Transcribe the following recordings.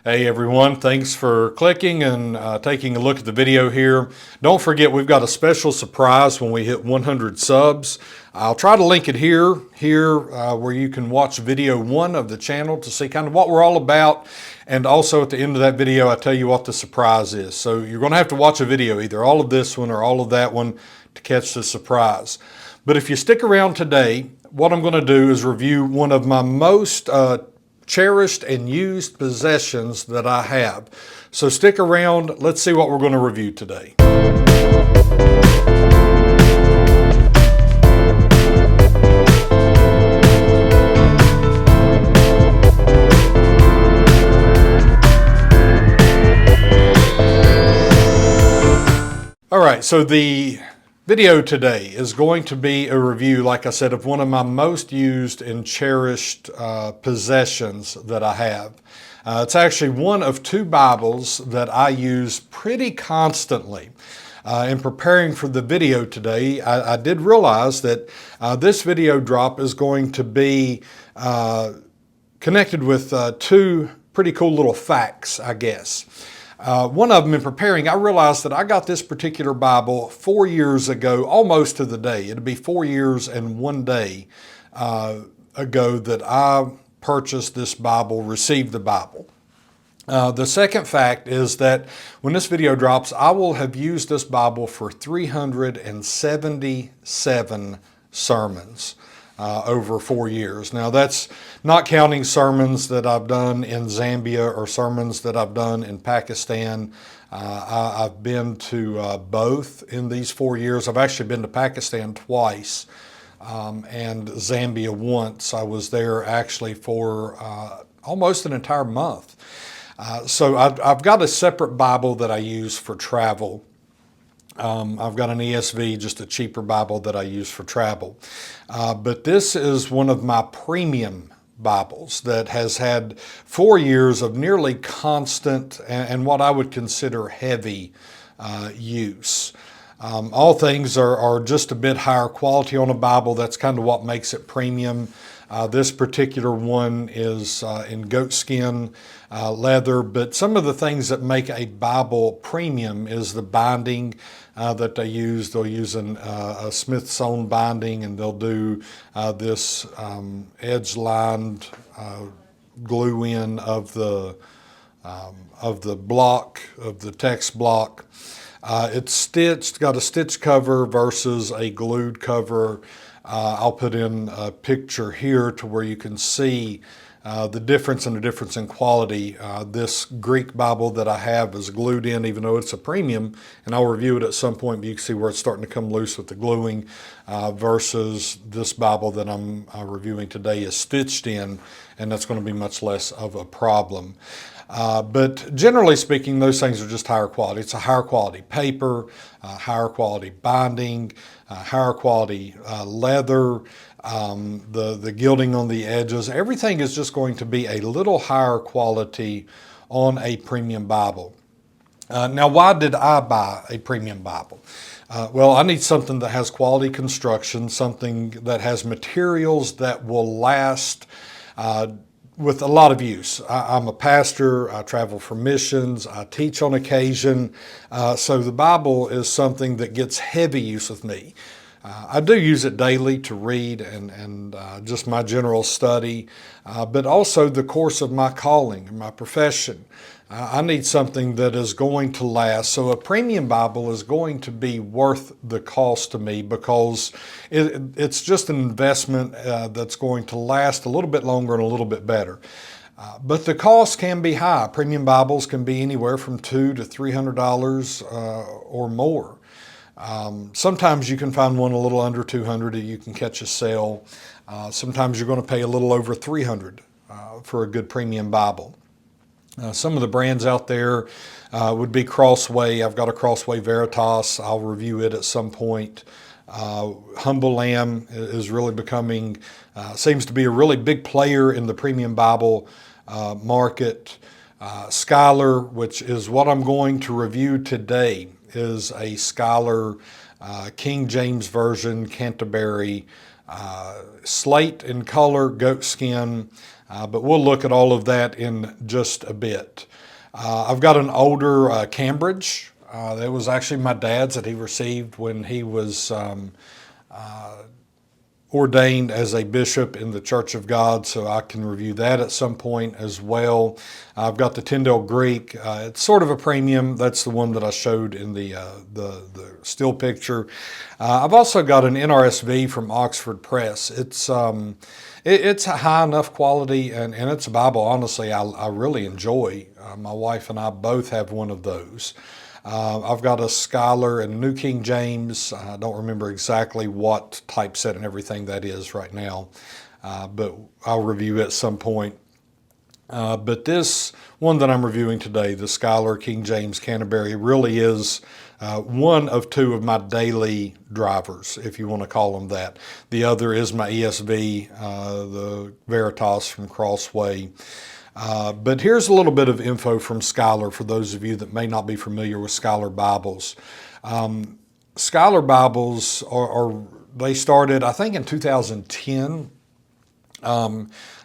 Hey everyone, thanks for clicking and taking a look at the video here. Don't forget we've got a special surprise when we hit 100 subs. I'll try to link it here where you can watch video 1 of the channel to see kind of what we're all about. And also at the end of that video, I tell you what the surprise is. So you're going to have to watch a video, either all of this one or all of that one, to catch the surprise. But if you stick around today, what I'm going to do is review one of my most cherished and used possessions that I have. So stick around, let's see what we're going to review today. All right, so the video today is going to be a review, like I said, of one of my most used and cherished possessions that I have. It's actually one of 2 Bibles that I use pretty constantly. In preparing for the video today, I did realize that this video drop is going to be connected with 2 pretty cool little facts, I guess. One of them, in preparing, I realized that I got this particular Bible 4 years ago, almost to the day. It'd be 4 years and 1 day ago that I purchased this Bible, received the Bible. The second fact is that when this video drops, I will have used this Bible for 377 sermons. Over 4 years. Now that's not counting sermons that I've done in Zambia or sermons that I've done in Pakistan. I've been to both in these 4 years. I've actually been to Pakistan twice and Zambia once. I was there actually for almost an entire month. So I've got a separate Bible that I use for travel. I've got an ESV, just a cheaper Bible that I use for travel. But this is one of my premium Bibles that has had 4 years of nearly constant and what I would consider heavy use. All things are just a bit higher quality on a Bible. That's kind of what makes it premium. This particular one is in goatskin leather, but some of the things that make a Bible premium is the binding that they use. They'll use a Smith-sewn binding, and they'll do this edge-lined glue-in of the block, of the text block. It's stitched, got a stitch cover versus a glued cover. I'll put in a picture here to where you can see the difference in quality. This Greek Bible that I have is glued in, even though it's a premium, and I'll review it at some point, but you can see where it's starting to come loose with the gluing versus this Bible that I'm reviewing today is stitched in, and that's going to be much less of a problem. But generally speaking, those things are just higher quality. It's a higher quality paper, higher quality binding, higher quality leather, the gilding on the edges. Everything is just going to be a little higher quality on a premium Bible. Now, why did I buy a premium Bible? Well, I need something that has quality construction, something that has materials that will last with a lot of use. I'm a pastor, I travel for missions, I teach on occasion, so the Bible is something that gets heavy use with me. I do use it daily to read and just my general study, but also the course of my calling and my profession. I need something that is going to last. So a premium Bible is going to be worth the cost to me because it's just an investment that's going to last a little bit longer and a little bit better. But the cost can be high. Premium Bibles can be anywhere from $200 to $300 or more. Sometimes you can find one a little under $200 that you can catch a sale. Sometimes you're going to pay a little over $300 for a good premium Bible. Some of the brands out there would be Crossway. I've got a Crossway Veritas. I'll review it at some point. Humble Lamb is really becoming, seems to be a really big player in the premium Bible market. Schuyler, which is what I'm going to review today, is a Schuyler King James Version Canterbury slate in color, goat skin. but we'll look at all of that in just a bit. I've got an older Cambridge. That was actually my dad's that he received when he was ordained as a bishop in the Church of God, so I can review that at some point as well. I've got the Tyndale Greek. It's sort of a premium. That's the one that I showed in the still picture. I've also got an NRSV from Oxford Press. It's a high enough quality, and it's a Bible, honestly, I really enjoy. My wife and I both have one of those. I've got a Schuyler and New King James. I don't remember exactly what typeset and everything that is right now, but I'll review it at some point. But this one that I'm reviewing today, the Schyuler King James Canterbury, really is one of two of my daily drivers, if you want to call them that. The other is my ESV, the Veritas from Crossway. But here's a little bit of info from Schuyler for those of you that may not be familiar with Schuyler Bibles. Schuyler Bibles they started, I think, in 2010.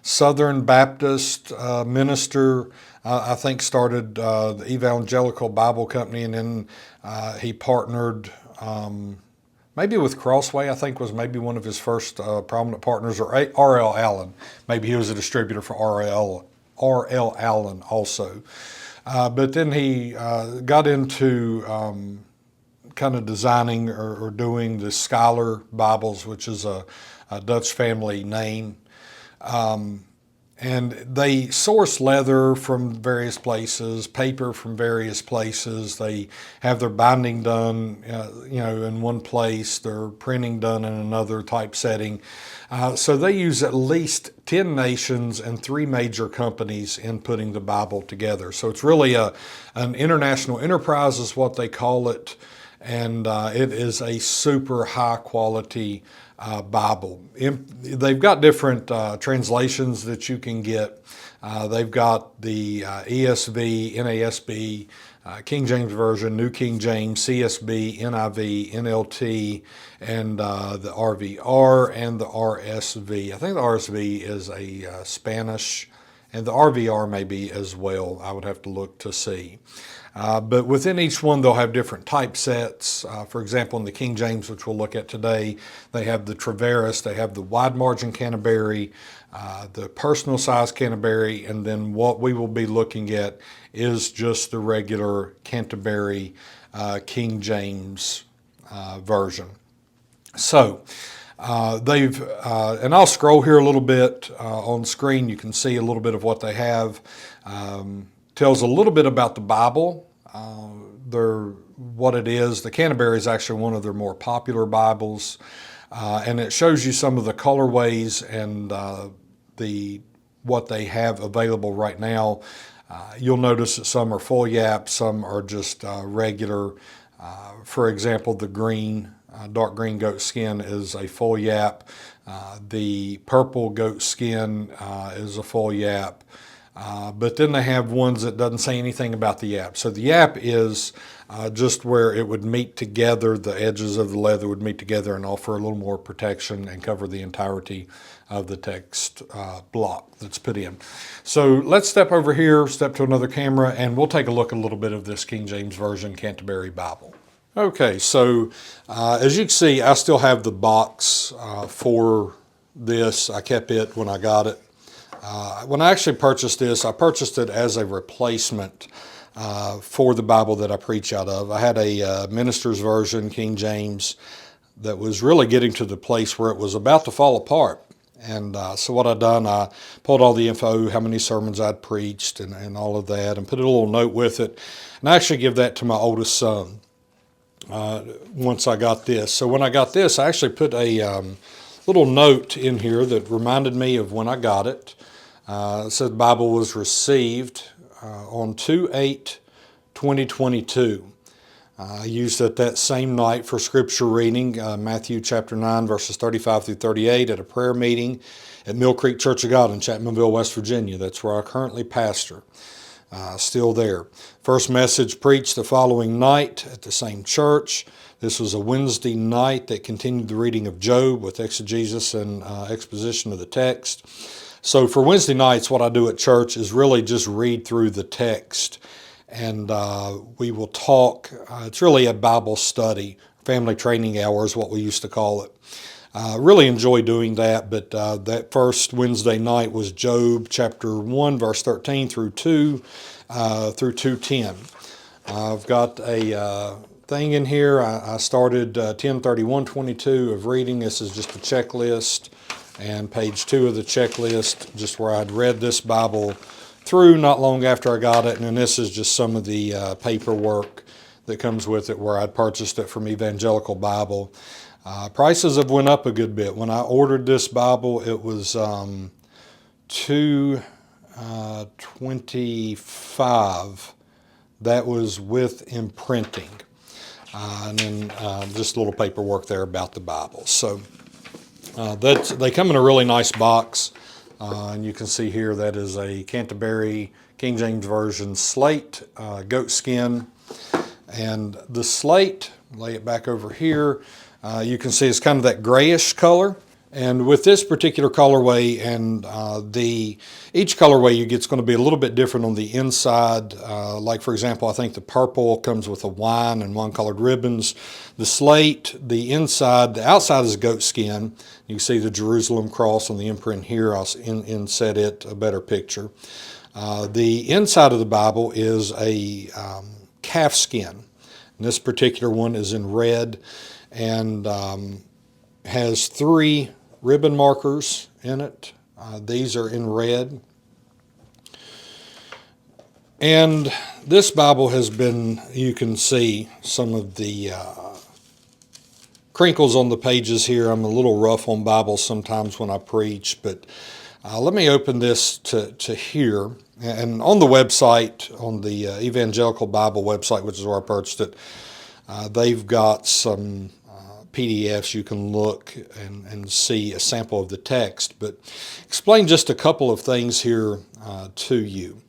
Southern Baptist minister, I think, started the Evangelical Bible Company, and then he partnered maybe with Crossway, I think was maybe one of his first prominent partners, or R.L. Allen. Maybe he was a distributor for R.L. Allen also. But then he got into kind of designing or doing the Schuyler Bibles, which is a Dutch family name. And they source leather from various places, paper from various places. They have their binding done, in one place, their printing done in another typesetting. So they use at least 10 nations and 3 major companies in putting the Bible together. So it's really an international enterprise is what they call it. And it is a super high quality Bible. They've got different translations that you can get. They've got the ESV, NASB, King James Version, New King James, CSB, NIV, NLT, and the RVR and the RSV. I think the RSV is a Spanish, and the RVR may be as well. I would have to look to see. But within each one, they'll have different typesets. For example, in the King James, which we'll look at today, they have the Traveris, they have the wide margin Canterbury, the personal size Canterbury, and then what we will be looking at is just the regular Canterbury King James version. So and I'll scroll here a little bit on screen. You can see a little bit of what they have. Tells a little bit about the Bible, what it is. The Canterbury is actually one of their more popular Bibles, and it shows you some of the colorways and what they have available right now. You'll notice that some are full yap, some are just regular. For example, the green, dark green goat skin is a full yap. The purple goat skin is a full yap. But then they have ones that doesn't say anything about the yap. So the yap is just where it would meet together, the edges of the leather would meet together and offer a little more protection and cover the entirety of the text block that's put in. So let's step over here, step to another camera, and we'll take a look at a little bit of this King James Version Canterbury Bible. Okay, so as you can see, I still have the box for this. I kept it when I got it. When I actually purchased this, I purchased it as a replacement for the Bible that I preach out of. I had a minister's version, King James, that was really getting to the place where it was about to fall apart. And so what I done, I pulled all the info, how many sermons I'd preached and all of that, and put a little note with it. And I actually give that to my oldest son once I got this. So when I got this, I actually put a little note in here that reminded me of when I got it. It said the Bible was received on 2/8/2022. I used it that same night for scripture reading, Matthew chapter 9, verses 35 through 38 at a prayer meeting at Mill Creek Church of God in Chapmanville, West Virginia. That's where I currently pastor. Still there. First message preached the following night at the same church. This was a Wednesday night that continued the reading of Job with exegesis and exposition of the text. So for Wednesday nights, what I do at church is really just read through the text, and we will talk. It's really a Bible study, family training hour is what we used to call it. Really enjoy doing that, but that first Wednesday night was Job chapter 1, verse 13 through 2, through 2:10. I've got a thing in here. I started 10:31:22 of reading. This is just a checklist, and page 2 of the checklist, just where I'd read this Bible through not long after I got it, and then this is just some of the paperwork that comes with it, where I'd purchased it from Evangelical Bible. Prices have went up a good bit. When I ordered this Bible, it was $225. That was with imprinting, and then just a little paperwork there about the Bible. So they come in a really nice box, and you can see here that is a Canterbury King James Version slate, goat skin, and the slate. Lay it back over here. You can see it's kind of that grayish color. And with this particular colorway and each colorway you get is going to be a little bit different on the inside. Like for example, I think the purple comes with a wine and wine-colored ribbons. The slate, the outside is goat skin. You can see the Jerusalem cross on the imprint here. I'll inset it a better picture. The inside of the Bible is a calf skin. And this particular one is in red, and has 3 ribbon markers in it. These are in red. And this Bible has been, you can see some of the crinkles on the pages here. I'm a little rough on Bibles sometimes when I preach, but let me open this to here. And on the website, on the Evangelical Bible website, which is where I purchased it, they've got some PDFs you can look and see a sample of the text, but explain just a couple of things here to you.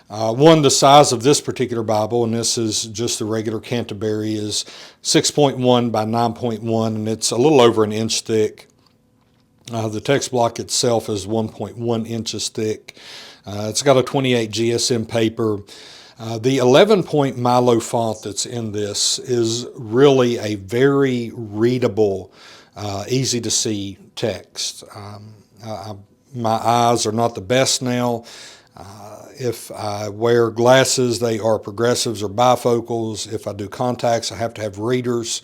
One, the size of this particular Bible, and this is just the regular Canterbury, is 6.1 by 9.1, and it's a little over an inch thick. The text block itself is 1.1 inches thick. It's got a 28 GSM paper. The 11-point Milo font that's in this is really a very readable, easy to see text. My eyes are not the best now. If I wear glasses, they are progressives or bifocals. If I do contacts, I have to have readers.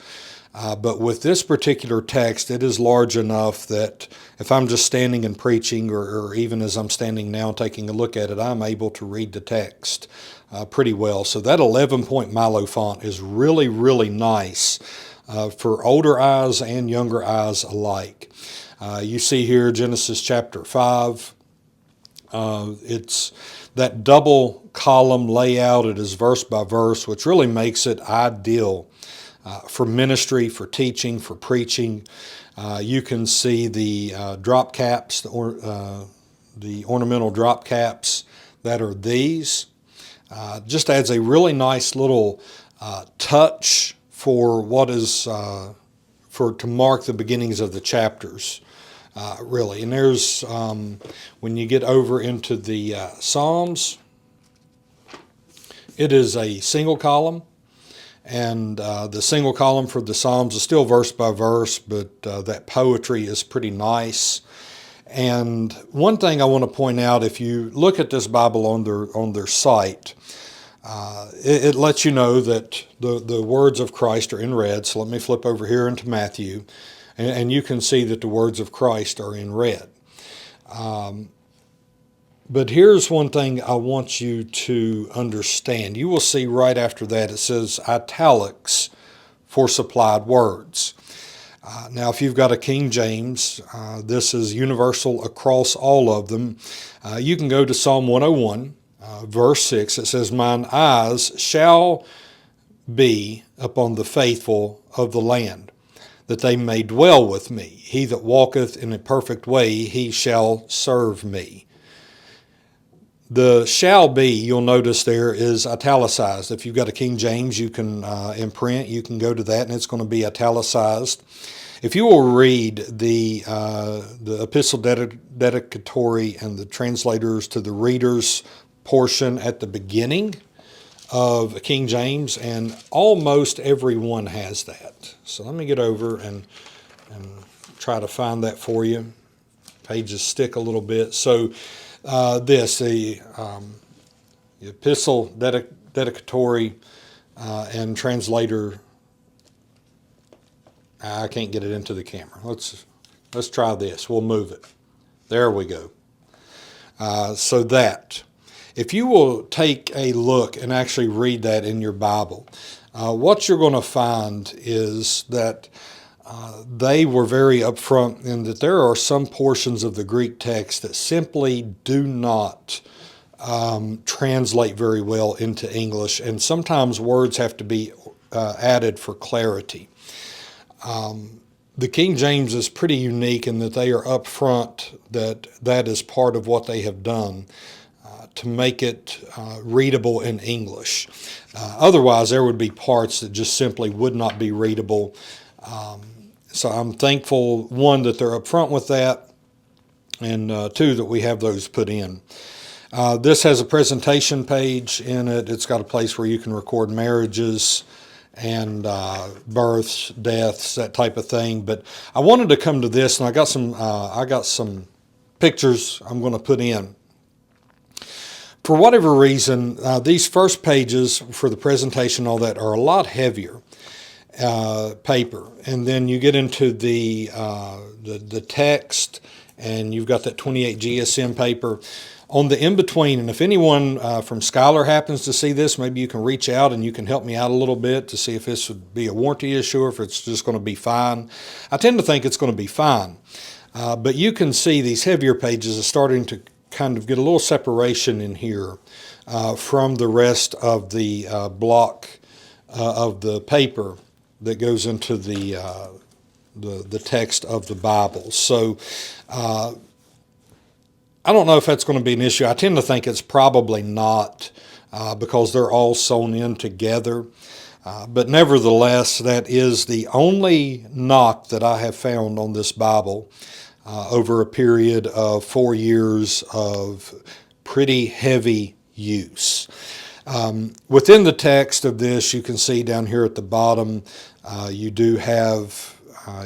But with this particular text, it is large enough that if I'm just standing and preaching, or even as I'm standing now taking a look at it, I'm able to read the text pretty well. So that 11-point Milo font is really, really nice for older eyes and younger eyes alike. You see here Genesis chapter 5. It's that double column layout. It is verse by verse, which really makes it ideal for ministry, for teaching, for preaching. You can see the drop caps, the ornamental drop caps that are these. Just adds a really nice little touch for what is to mark the beginnings of the chapters, really. And there's when you get over into the Psalms, it is a single column. And the single column for the Psalms is still verse by verse, but that poetry is pretty nice. And one thing I want to point out, if you look at this Bible on their site, it lets you know that the words of Christ are in red. So let me flip over here into Matthew, and you can see that the words of Christ are in red. But here's one thing I want you to understand. You will see right after that it says italics for supplied words. Now, if you've got a King James, this is universal across all of them. You can go to Psalm 101, verse 6. It says, "Mine eyes shall be upon the faithful of the land, that they may dwell with me. He that walketh in a perfect way, he shall serve me." The shall be, you'll notice there, is italicized. If you've got a King James, you can imprint, you can go to that, and it's going to be italicized. If you will read the epistle dedicatory and the translators to the readers portion at the beginning of King James, and almost everyone has that. So let me get over and try to find that for you. Pages stick a little bit. So the epistle dedicatory and translator. I can't get it into the camera. Let's try this. We'll move it. There we go. So that, if you will take a look and actually read that in your Bible, what you're going to find is that they were very upfront in that there are some portions of the Greek text that simply do not translate very well into English, and sometimes words have to be added for clarity. The King James is pretty unique in that they are upfront that is part of what they have done to make it readable in English. Otherwise, there would be parts that just simply would not be readable. So I'm thankful, one, that they're upfront with that, and two, that we have those put in. This has a presentation page in it. It's got a place where you can record marriages and births, deaths, that type of thing. But I wanted to come to this, and I got some pictures I'm going to put in. For whatever reason, these first pages for the presentation, all that, are a lot heavier paper, and then you get into the text, and you've got that 28 GSM paper on the in-between. And if anyone from Schuyler happens to see this, maybe you can reach out and you can help me out a little bit to see if this would be a warranty issue or if it's just going to be fine. I tend to think it's going to be fine. But you can see these heavier pages are starting to kind of get a little separation in here from the rest of the block of the paper that goes into the text of the Bible. So I don't know if that's going to be an issue. I tend to think it's probably not because they're all sewn in together. But nevertheless, that is the only knock that I have found on this Bible over a period of 4 years of pretty heavy use. Within the text of this, you can see down here at the bottom, you do have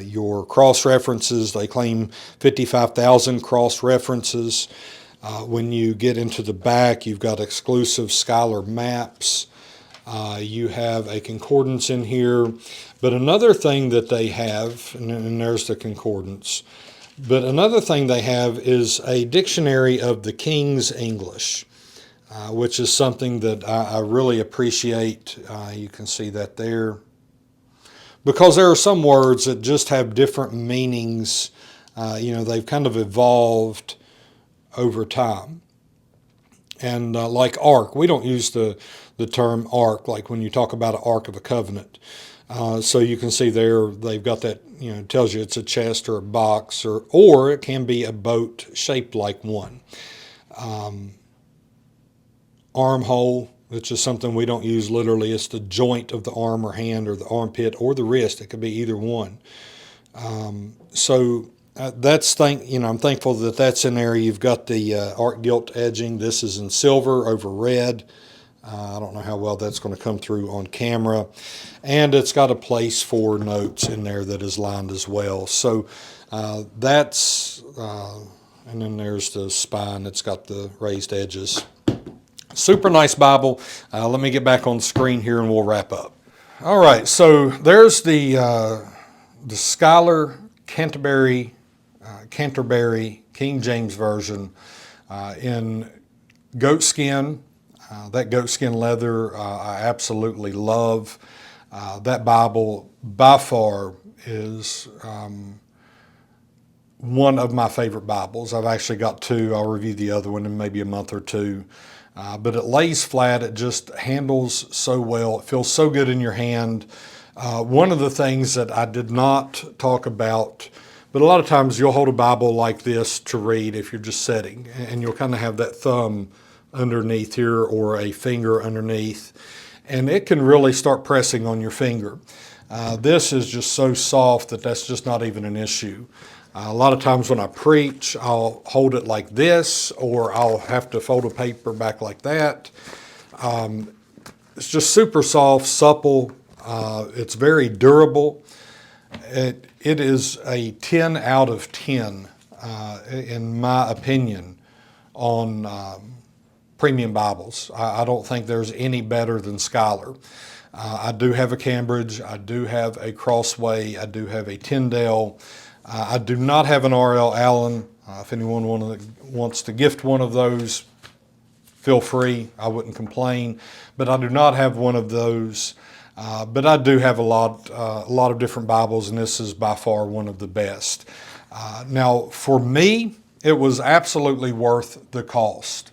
your cross-references. They claim 55,000 cross-references. When you get into the back, you've got exclusive Schuyler maps. You have a concordance in here. But another thing that they have, and there's the concordance, but another thing they have is a dictionary of the King's English, which is something that I really appreciate. You can see that there. Because there are some words that just have different meanings. They've kind of evolved over time. And like ark, we don't use the term ark like when you talk about an ark of a covenant. So you can see there they've got that, it tells you it's a chest or a box, or it can be a boat shaped like one. Armhole, which is something we don't use literally. It's the joint of the arm or hand or the armpit or the wrist. It could be either one. I'm thankful that that's in there. You've got the art gilt edging. This is in silver over red. I don't know how well that's going to come through on camera. And it's got a place for notes in there that is lined as well. So and then there's the spine. It's got the raised edges. Super nice Bible. Let me get back on the screen here and we'll wrap up. All right, so there's the Schyuler Canterbury King James Version in goat skin. That goat skin leather I absolutely love. That Bible by far is one of my favorite Bibles. I've actually got two. I'll review the other one in maybe a month or two. But it lays flat. It just handles so well. It feels so good in your hand. One of the things that I did not talk about, but a lot of times you'll hold a Bible like this to read if you're just sitting, and you'll kind of have that thumb underneath here or a finger underneath. and it can really start pressing on your finger. This is just so soft that that's just not even an issue. A lot of times when I preach, I'll hold it like this, or I'll have to fold a paper back like that. It's just super soft, supple. It's very durable. It is a 10 out of 10, in my opinion, on premium Bibles. I don't think there's any better than Schuyler. I do have a Cambridge, I do have a Crossway, I do have a Tyndale. I do not have an R.L. Allen. If anyone wants to gift one of those, feel free. I wouldn't complain. But I do not have one of those. But I do have a lot of different Bibles, and this is by far one of the best. Now, for me, it was absolutely worth the cost.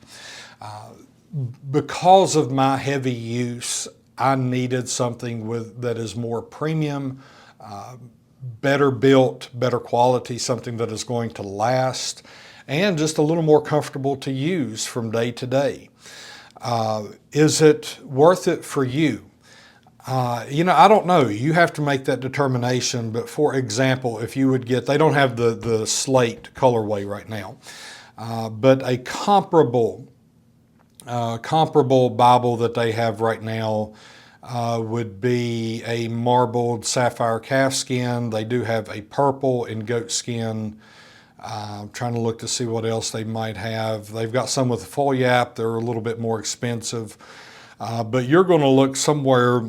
Because of my heavy use, I needed something that is more premium, better built, better quality, something that is going to last, and just a little more comfortable to use from day to day. Is it worth it for you? I don't know. You have to make that determination. But for example, if you would get, they don't have the slate colorway right now, but a comparable Bible that they have right now would be a marbled sapphire calfskin. They do have a purple and goat skin. I'm trying to look to see what else they might have. They've got some with full yap. They're a little bit more expensive. But you're going to look somewhere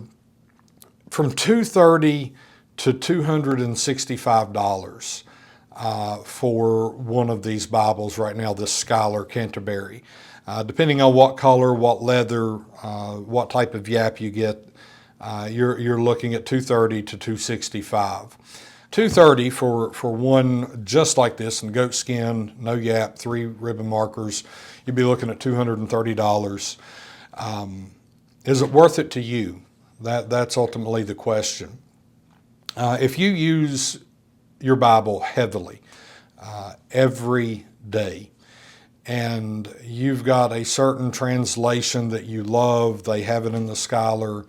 from $230 to $265 for one of these Bibles right now, this Schyuler Canterbury. Depending on what color, what leather, what type of yap you get, you're looking at $230 to $265. $230 for one just like this in goat skin, no yap, 3 ribbon markers. You'd be looking at $230. Is it worth it to you? That's ultimately the question. If you use your Bible heavily every day, and you've got a certain translation that you love, they have it in the Schuyler,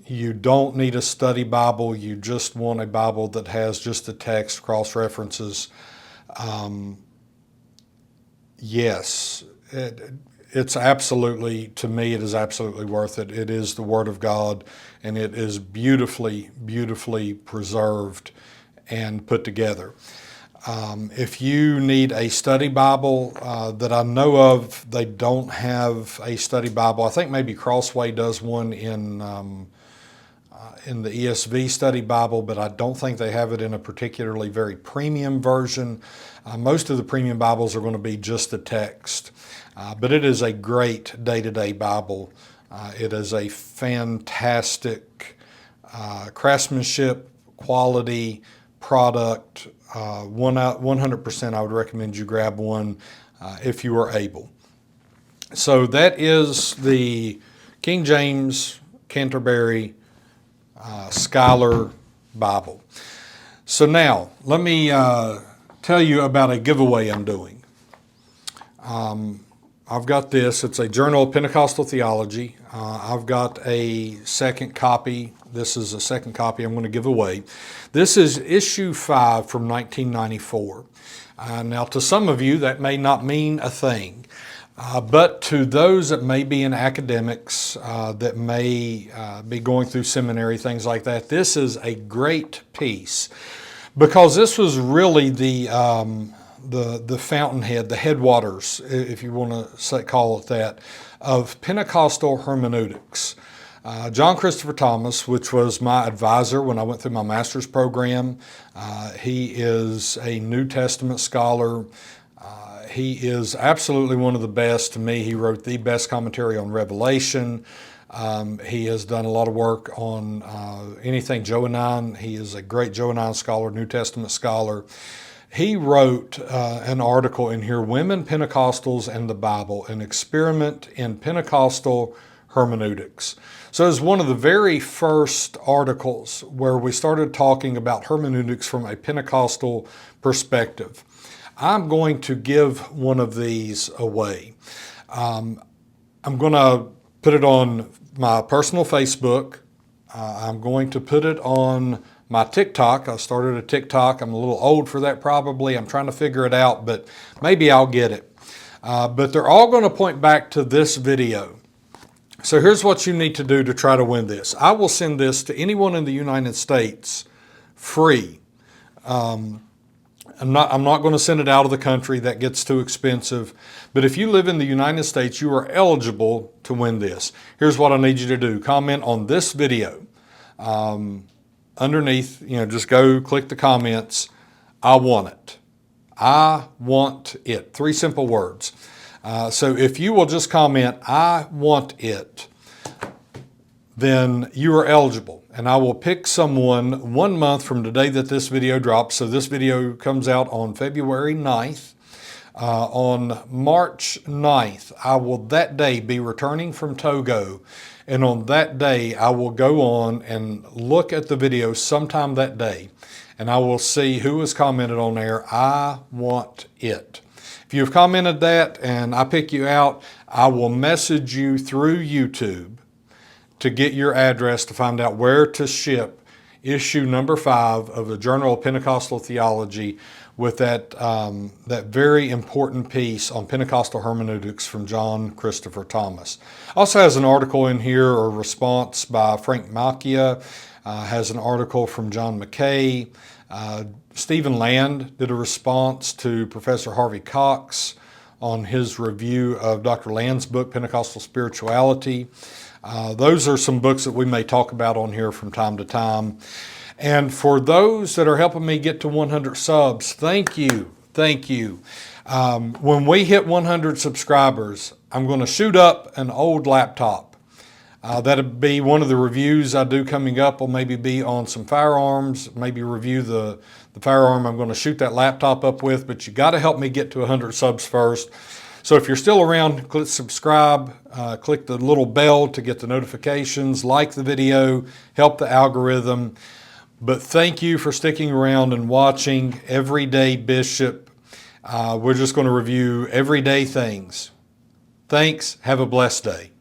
you don't need a study Bible, you just want a Bible that has just the text, cross-references, yes, it's absolutely, to me, it is absolutely worth it. It is the Word of God, and it is beautifully, beautifully preserved and put together. If you need a study Bible that I know of, they don't have a study Bible. I think maybe Crossway does one in the ESV study Bible, but I don't think they have it in a particularly very premium version. Most of the premium Bibles are going to be just the text, but it is a great day-to-day Bible. It is a fantastic craftsmanship, quality, product. 100% I would recommend you grab one if you are able. So that is the King James Canterbury Schuyler Bible. So now let me tell you about a giveaway I'm doing. I've got this. It's a Journal of Pentecostal Theology. I've got a second copy. This is a second copy I'm going to give away. This is issue 5 from 1994. Now, to some of you, that may not mean a thing. But to those that may be in academics, that may be going through seminary, things like that, this is a great piece, because this was really the fountainhead, the headwaters, if you want to call it that, of Pentecostal hermeneutics. John Christopher Thomas, which was my advisor when I went through my master's program, he is a New Testament scholar. He is absolutely one of the best to me. He wrote the best commentary on Revelation. He has done a lot of work on anything Johannine. He is a great Johannine scholar, New Testament scholar. He wrote an article in here, Women Pentecostals and the Bible, an experiment in Pentecostal hermeneutics. So it's one of the very first articles where we started talking about hermeneutics from a Pentecostal perspective. I'm going to give one of these away. I'm going to put it on my personal Facebook. I'm going to put it on my TikTok. I started a TikTok. I'm a little old for that probably. I'm trying to figure it out, but maybe I'll get it. But they're all going to point back to this video. So here's what you need to do to try to win this. I will send this to anyone in the United States free. I'm not going to send it out of the country. That gets too expensive. But if you live in the United States, you are eligible to win this. Here's what I need you to do. Comment on this video. Underneath, just go click the comments. I want it. I want it. 3 simple words. So if you will just comment, I want it, then you are eligible. And I will pick someone 1 month from today that this video drops. So this video comes out on February 9th. On March 9th, I will that day be returning from Togo. And on that day, I will go on and look at the video sometime that day. And I will see who has commented on there, I want it. If you've commented that and I pick you out, I will message you through YouTube to get your address to find out where to ship issue number 5 of the Journal of Pentecostal Theology with that very important piece on Pentecostal hermeneutics from John Christopher Thomas. Also has an article in here, or response by Frank Malkia, has an article from John McKay. Stephen Land did a response to Professor Harvey Cox on his review of Dr. Land's book, Pentecostal Spirituality. Those are some books that we may talk about on here from time to time. And for those that are helping me get to 100 subs, thank you. Thank you. When we hit 100 subscribers, I'm going to shoot up an old laptop. That'll be one of the reviews I do coming up. Will maybe be on some firearms, maybe review the firearm I'm going to shoot that laptop up with, but you got to help me get to 100 subs first. So if you're still around, click subscribe, click the little bell to get the notifications, like the video, help the algorithm. But thank you for sticking around and watching Everyday Bishop. We're just going to review everyday things. Thanks. Have a blessed day.